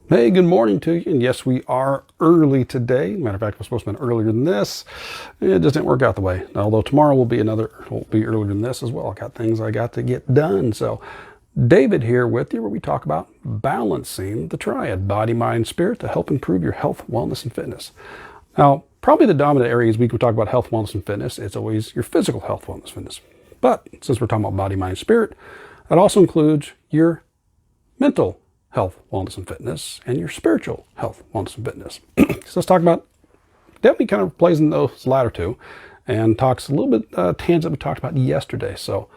Hey, good morning to you. And yes, we are early today. Matter of fact, we're supposed to be earlier than this. It just didn't work out the way. Although tomorrow will be earlier than this as well. I got things I got to get done. So David here with you, where we talk about balancing the triad, body, mind, spirit, to help improve your health, wellness, and fitness. Now, probably the dominant areas we can talk about health, wellness, and fitness, it's always your physical health, wellness, fitness. But since we're talking about body, mind, spirit, that also includes your mental health, wellness, and fitness, and your spiritual health, wellness, and fitness. So let's talk about, definitely kind of plays in those latter two, and talks a little bit tangent we talked about yesterday. So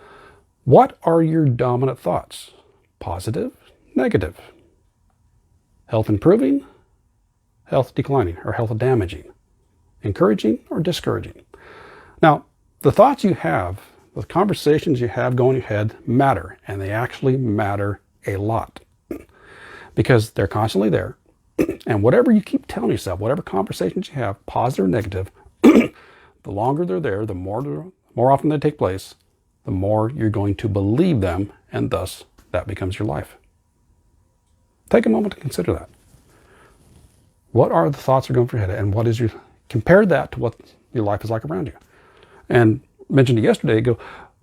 what are your dominant thoughts? Positive, negative, health improving, health declining, or health damaging, encouraging, or discouraging. Now, the thoughts you have, the conversations you have going in your head matter, and they actually matter a lot, because they're constantly there. And whatever you keep telling yourself, whatever conversations you have, positive or negative, the longer they're there, the more often they take place, the more you're going to believe them, and thus that becomes your life. Take a moment to consider that. What are the thoughts that are going through your head, and what is compare that to what your life is like around you. And mentioned it yesterday,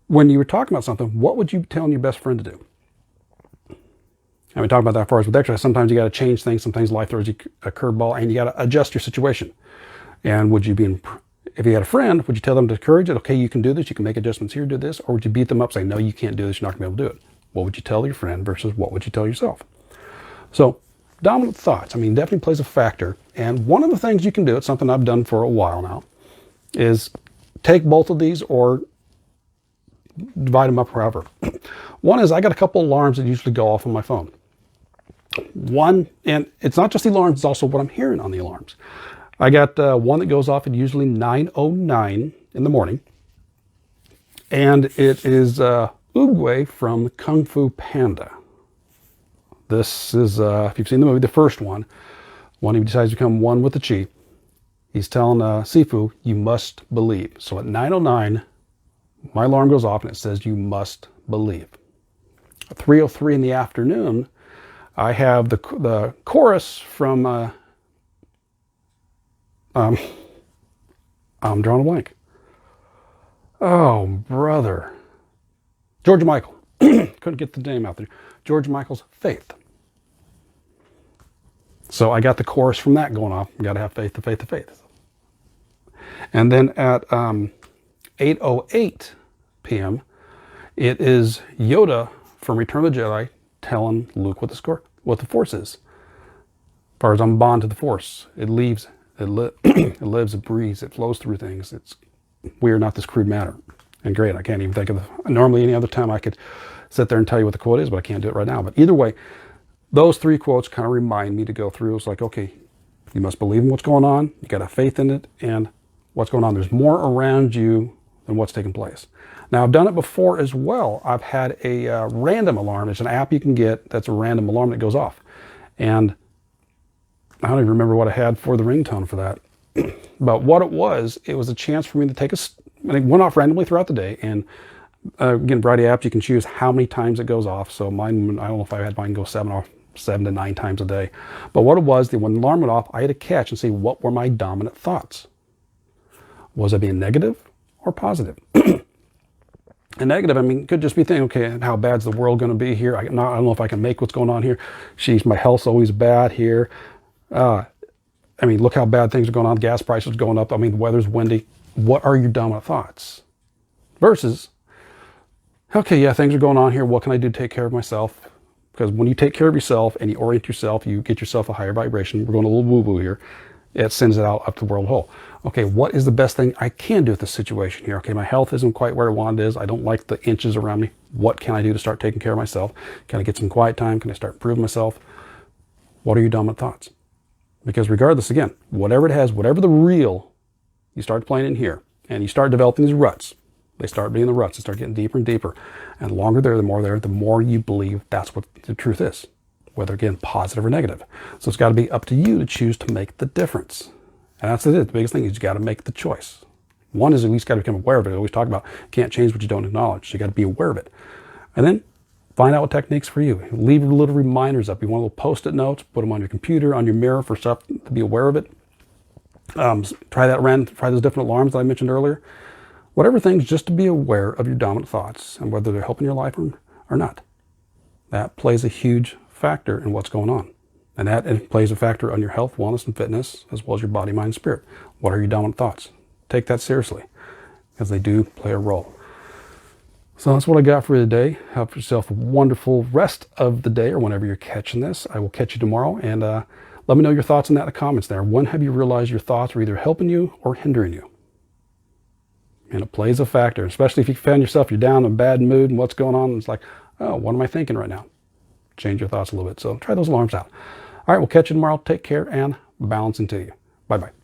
when you were talking about something, what would you be telling your best friend to do? And we talked about that as far as with exercise. Sometimes you got to change things. Sometimes life throws you a curveball, and you got to adjust your situation. And would you if you had a friend, would you tell them to encourage it? Okay, you can do this. You can make adjustments here, do this. Or would you beat them up, say, no, you can't do this. You're not going to be able to do it. What would you tell your friend versus what would you tell yourself? So dominant thoughts, definitely plays a factor. And one of the things you can do, it's something I've done for a while now, is take both of these or divide them up however. One is I got a couple alarms that usually go off on my phone. One, and it's not just the alarms, it's also what I'm hearing on the alarms. I got one that goes off at usually 9:09 in the morning. And it is Oogway from Kung Fu Panda. This is, if you've seen the movie, the first one, when he decides to become one with the chi, he's telling Sifu, you must believe. So at 9:09, my alarm goes off and it says, you must believe. At 3:03 in the afternoon, I have the chorus from, I'm drawing a blank. Oh, brother. George Michael. Couldn't get the name out there. George Michael's Faith. So I got the chorus from that going off. You got to have faith, the faith, the faith. And then at 8:08 p.m., it is Yoda from Return of the Jedi telling Luke what the Force is. As far as I'm bond to the Force, it lives, it breathes, it flows through things. We are not this crude matter. And great, I can't even think of normally any other time I could sit there and tell you what the quote is, but I can't do it right now. But either way, those three quotes kind of remind me to go through. It's like, okay, you must believe in what's going on. You got to have faith in it and what's going on. There's more around you than what's taking place. Now, I've done it before as well. I've had a random alarm. It's an app you can get that's a random alarm that goes off. And I don't even remember what I had for the ringtone for that. But what it was a chance for me to and it went off randomly throughout the day. And again, variety of apps, you can choose how many times it goes off. So mine, I don't know if I had mine go 7 to 9 times a day. But what it was, when the alarm went off, I had to catch and see what were my dominant thoughts. Was I being negative or positive? And negative, could just be thinking, okay, how bad's the world going to be here? I don't know if I can make what's going on here. Sheesh, my health's always bad here. Look how bad things are going on. Gas prices are going up. The weather's windy. What are your dominant thoughts? Versus, okay, yeah, things are going on here. What can I do to take care of myself? Because when you take care of yourself and you orient yourself, you get yourself a higher vibration. We're going a little woo-woo here. It sends it out up to the world whole. Okay, what is the best thing I can do with this situation here? Okay, my health isn't quite where I want it is. I don't like the inches around me. What can I do to start taking care of myself? Can I get some quiet time? Can I start improving myself? What are your dominant thoughts? Because regardless, again, whatever it has, whatever the real, you start playing in here and you start developing these ruts. They start being the ruts. They start getting deeper and deeper. And the longer the more you believe that's what the truth is. Whether, again, positive or negative. So it's got to be up to you to choose to make the difference. And that's it. The biggest thing is you got to make the choice. One is at least got to become aware of it. I always talk about can't change what you don't acknowledge. So you got to be aware of it. And then Find out what techniques for you. Leave little reminders up. You want little post-it notes, put them on your computer, on your mirror for stuff to be aware of it. Try those different alarms that I mentioned earlier. Whatever things, just to be aware of your dominant thoughts and whether they're helping your life or not. That plays a huge factor in what's going on. And that plays a factor on your health, wellness, and fitness, as well as your body, mind, and spirit. What are your dominant thoughts? Take that seriously, because they do play a role. So that's what I got for you today. Have yourself a wonderful rest of the day, or whenever you're catching this. I will catch you tomorrow, and let me know your thoughts on that in the comments there. When have you realized your thoughts are either helping you or hindering you? And it plays a factor, especially if you found yourself, you're down in a bad mood and what's going on. And it's like, oh, what am I thinking right now? Change your thoughts a little bit. So try those alarms out. All right, we'll catch you tomorrow. Take care and balance into you. Bye-bye.